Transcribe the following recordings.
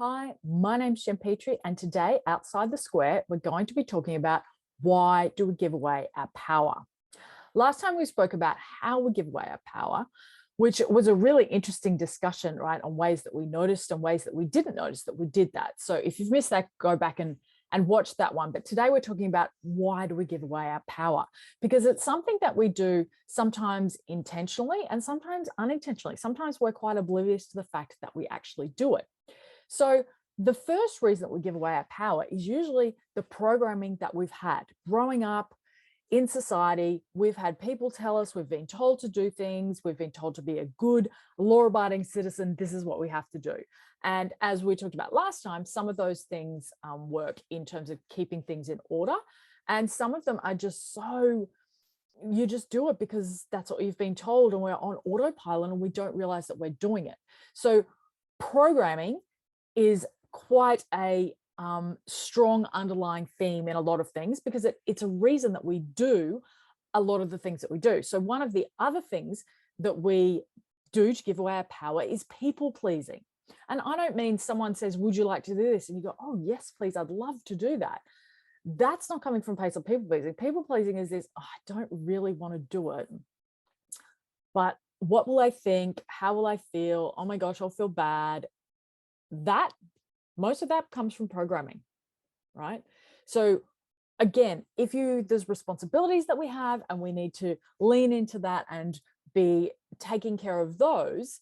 Hi, my name's Jen Petrie, and today, outside the square, we're going to be talking about why do we give away our power? Last time we spoke about how we give away our power, which was a really interesting discussion, right, on ways that we noticed and ways that we didn't notice that we did that. So if you've missed that, go back and watch that one. But today we're talking about why do we give away our power? Because it's something that we do sometimes intentionally and sometimes unintentionally. Sometimes we're quite oblivious to the fact that we actually do it. So the first reason that we give away our power is usually the programming that we've had growing up in society. We've had people tell us, we've been told to do things, we've been told to be a good law-abiding citizen. This is what we have to do. And as we talked about last time, some of those things work in terms of keeping things in order. And some of them are just so, you just do it because that's what you've been told, and we're on autopilot and we don't realize that we're doing it. So programming is quite a strong underlying theme in a lot of things because it's a reason that we do a lot of the things that we do. So one of the other things that we do to give away our power is people pleasing. And I don't mean someone says, would you like to do this? And you go, oh, yes, please, I'd love to do that. That's not coming from a place of people pleasing. People pleasing is this, oh, I don't really want to do it, but what will I think? How will I feel? Oh my gosh, I'll feel bad. That most of that comes from programming, right? So again, there's responsibilities that we have and we need to lean into that and be taking care of those,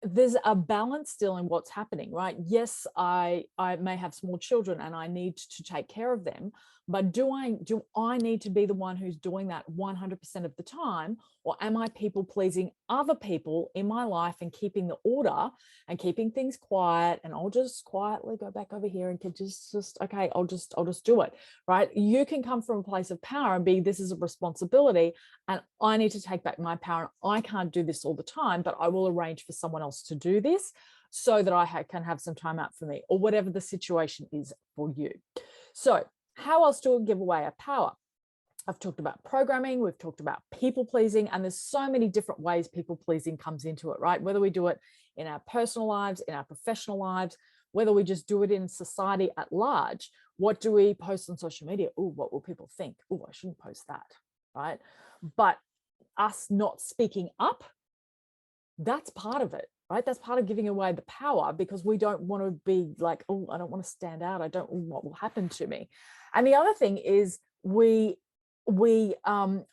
there's a balance still in what's happening, right? Yes, I may have small children and I need to take care of them, but do I need to be the one who's doing that 100% of the time? Or am I people pleasing other people in my life and keeping the order and keeping things quiet? And I'll just quietly go back over here and can just okay, I'll just do it, right? You can come from a place of power and be, this is a responsibility and I need to take back my power. I can't do this all the time, but I will arrange for someone else to do this so that I can have some time out for me, or whatever the situation is for you. So how else do we give away our power? I've talked about programming, we've talked about people pleasing, and there's so many different ways people pleasing comes into it, right? Whether we do it in our personal lives, in our professional lives, whether we just do it in society at large. What do we post on social media? Oh, what will people think? Oh, I shouldn't post that, right? But us not speaking up, that's part of it, right? That's part of giving away the power, because we don't want to be like, oh, I don't want to stand out. I don't, what will happen to me? And the other thing is we fawn,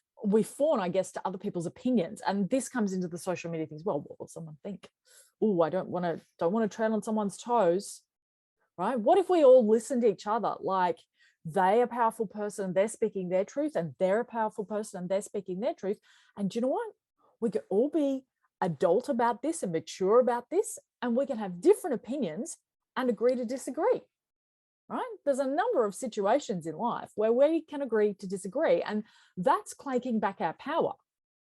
I guess, to other people's opinions. And this comes into the social media things. Well, what will someone think? Oh, I don't want to tread on someone's toes, right? What if we all listen to each other? Like, they're a powerful person, they're speaking their truth, and they're a powerful person and they're speaking their truth. And do you know what? We could all be adult about this and mature about this, and we can have different opinions and agree to disagree, right? There's a number of situations in life where we can agree to disagree, and that's claiming back our power,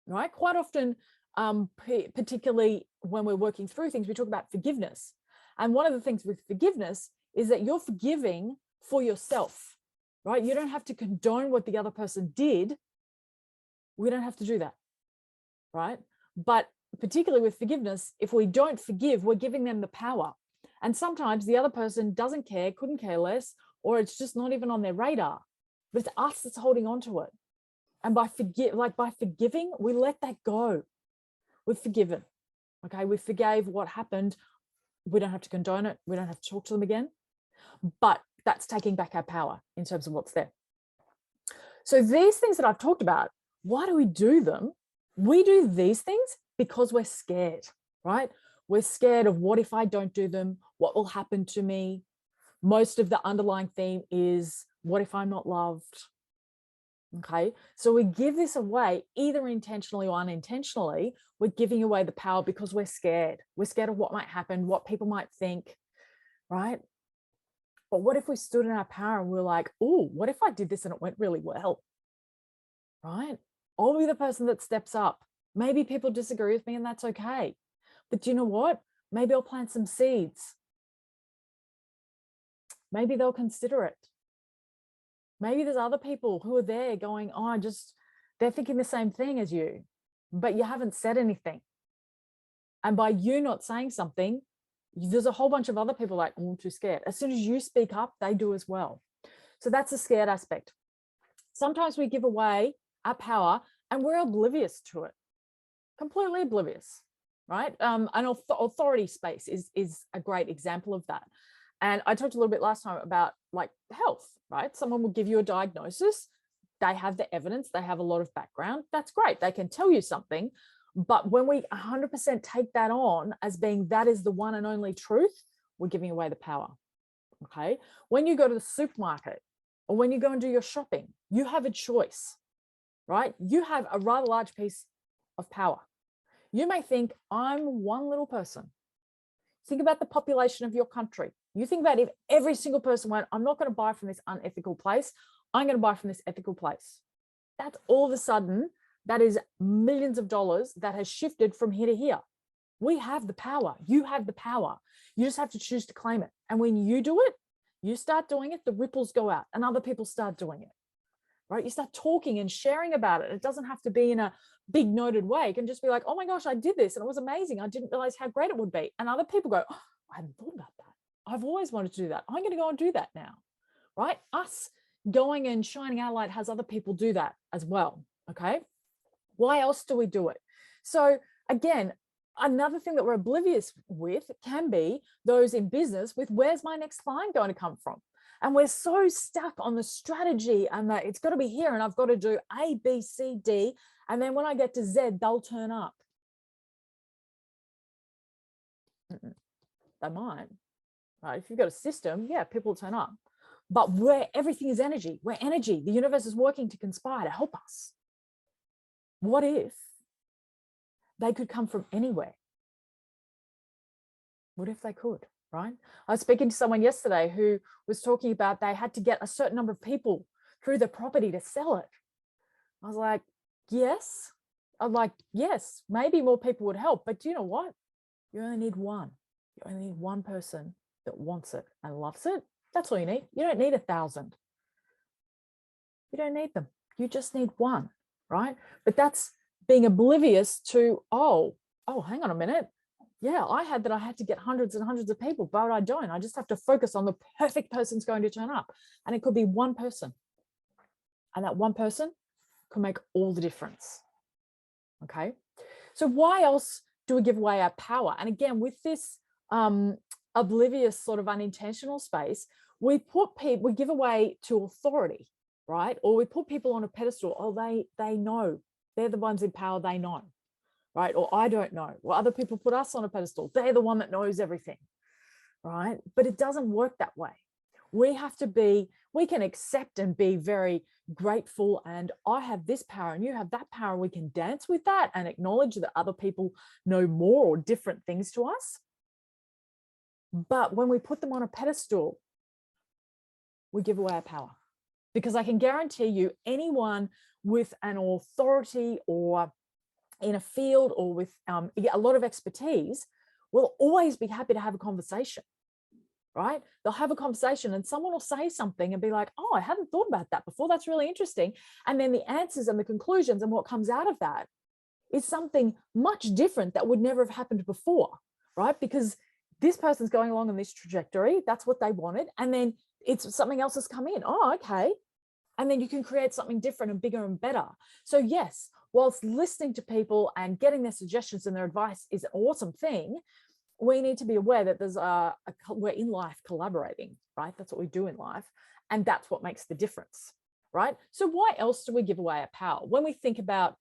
right? Quite often, particularly when we're working through things, we talk about forgiveness. And one of the things with forgiveness is that you're forgiving for yourself, right? You don't have to condone what the other person did. We don't have to do that, right? But particularly with forgiveness, if we don't forgive, we're giving them the power. And sometimes the other person doesn't care, couldn't care less, or it's just not even on their radar. But it's us that's holding on to it. And by forgiving, we let that go. We've forgiven. Okay, we forgave what happened. We don't have to condone it. We don't have to talk to them again. But that's taking back our power in terms of what's there. So these things that I've talked about, why do we do them? We do these things because we're scared, right? We're scared of, what if I don't do them? What will happen to me? Most of the underlying theme is, what if I'm not loved? Okay, so we give this away either intentionally or unintentionally. We're giving away the power because we're scared. We're scared of what might happen, what people might think, right? But what if we stood in our power and we're like, oh, what if I did this and it went really well, right? I'll be the person that steps up. Maybe people disagree with me and that's okay. But do you know what? Maybe I'll plant some seeds. Maybe they'll consider it. Maybe there's other people who are there going, oh, they're thinking the same thing as you, but you haven't said anything. And by you not saying something, There's a whole bunch of other people like, oh, I'm too scared. As soon as you speak up, they do as well. So that's the scared aspect. Sometimes we give away our power and we're oblivious to it, completely oblivious, right? An authority space is a great example of that. And I talked a little bit last time about like health, right? Someone will give you a diagnosis. They have the evidence. They have a lot of background. That's great. They can tell you something. But when we 100% take that on as being that is the one and only truth, we're giving away the power. Okay. When you go to the supermarket or when you go and do your shopping, you have a choice, right? You have a rather large piece of power. You may think, I'm one little person. Think about the population of your country. You think about if every single person went, I'm not going to buy from this unethical place. I'm going to buy from this ethical place. That's all of a sudden, that is millions of dollars that has shifted from here to here. We have the power. You have the power. You just have to choose to claim it. And when you do it, you start doing it, the ripples go out and other people start doing it, right? You start talking and sharing about it. It doesn't have to be in a big noted way. It can just be like, oh my gosh, I did this and it was amazing. I didn't realize how great it would be. And other people go, oh, I hadn't thought about that. I've always wanted to do that. I'm going to go and do that now, right? Us going and shining our light has other people do that as well, okay? Why else do we do it? So again, another thing that we're oblivious with can be those in business with where's my next client going to come from? And we're so stuck on the strategy and that it's got to be here and I've got to do A, B, C, D. And then when I get to Z, they'll turn up. They might, right? If you've got a system, yeah, people will turn up. But where everything is energy, we're energy, the universe is working to conspire to help us. What if they could come from anywhere? What if they could, right? I was speaking to someone yesterday who was talking about they had to get a certain number of people through the property to sell it. I was like, yes. I'm like, yes, maybe more people would help. But do you know what? You only need one. You only need one person that wants it and loves it. That's all you need. You don't need 1,000. You don't need them. You just need one, right? But that's being oblivious to, oh, hang on a minute. Yeah, I had to get hundreds and hundreds of people, but I don't. I just have to focus on the perfect person's going to turn up. And it could be one person. And that one person could make all the difference. Okay. So why else do we give away our power? And again, with this oblivious sort of unintentional space, we give away to authority, right? Or we put people on a pedestal. Oh, they know. They're the ones in power, they know, right? Or I don't know. Well, other people put us on a pedestal. They're the one that knows everything, right? But it doesn't work that way. We can accept and be very grateful. And I have this power and you have that power. We can dance with that and acknowledge that other people know more or different things to us. But when we put them on a pedestal, we give away our power. Because I can guarantee you, anyone with an authority or in a field or with a lot of expertise will always be happy to have a conversation, right? They'll have a conversation and someone will say something and be like, oh, I hadn't thought about that before. That's really interesting. And then the answers and the conclusions and what comes out of that is something much different that would never have happened before, right? Because this person's going along on this trajectory. That's what they wanted. And then it's something else has come in. Oh, okay. And then you can create something different and bigger and better. So yes, whilst listening to people and getting their suggestions and their advice is an awesome thing, we need to be aware that we're in life collaborating, right? That's what we do in life. And that's what makes the difference, right? So why else do we give away our power? When we think about,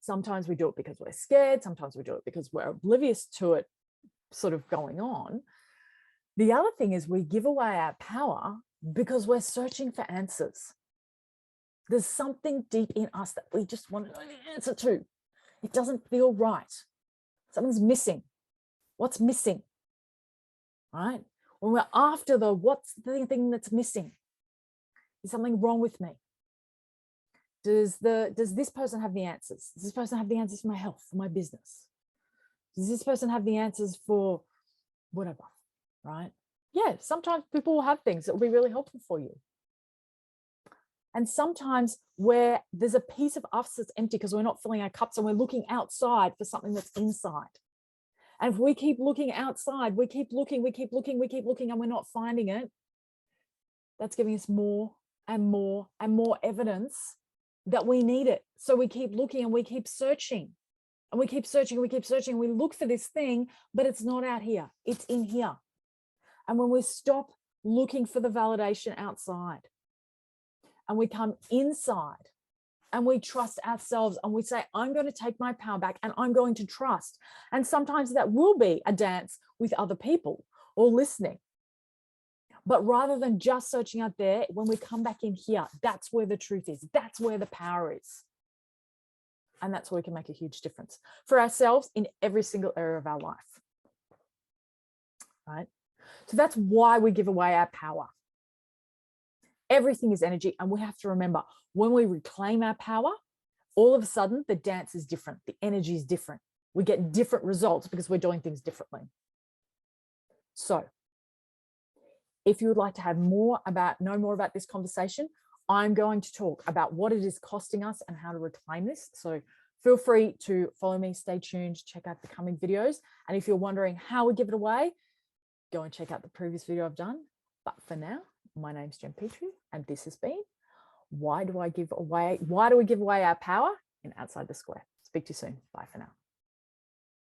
sometimes we do it because we're scared. Sometimes we do it because we're oblivious to it sort of going on. The other thing is we give away our power because we're searching for answers. There's something deep in us that we just want to know the answer to. It doesn't feel right. Something's missing. What's missing? Right? When we're after what's the thing that's missing? Is something wrong with me? Does this person have the answers? Does this person have the answers for my health, for my business? Does this person have the answers for whatever? Right? Yeah, sometimes people will have things that will be really helpful for you. And sometimes where there's a piece of us that's empty because we're not filling our cups and we're looking outside for something that's inside. And if we keep looking outside, we keep looking, and we're not finding it, that's giving us more and more and more evidence that we need it. So we keep looking and we keep searching. And we keep searching and we keep searching. We look for this thing, but it's not out here. It's in here. And when we stop looking for the validation outside and we come inside and we trust ourselves and we say, I'm going to take my power back and I'm going to trust. And sometimes that will be a dance with other people or listening. But rather than just searching out there, when we come back in here, that's where the truth is. That's where the power is. And that's where we can make a huge difference for ourselves in every single area of our life. Right? So that's why we give away our power. Everything is energy. And we have to remember, when we reclaim our power, all of a sudden the dance is different. The energy is different. We get different results because we're doing things differently. So if you would like to know more about this conversation, I'm going to talk about what it is costing us and how to reclaim this. So feel free to follow me, stay tuned, check out the coming videos. And if you're wondering how we give it away, go and check out the previous video I've done. But for now, my name's Jen Petrie, and this has been why do we give away our power in Outside the Square. Speak to you soon. Bye for now.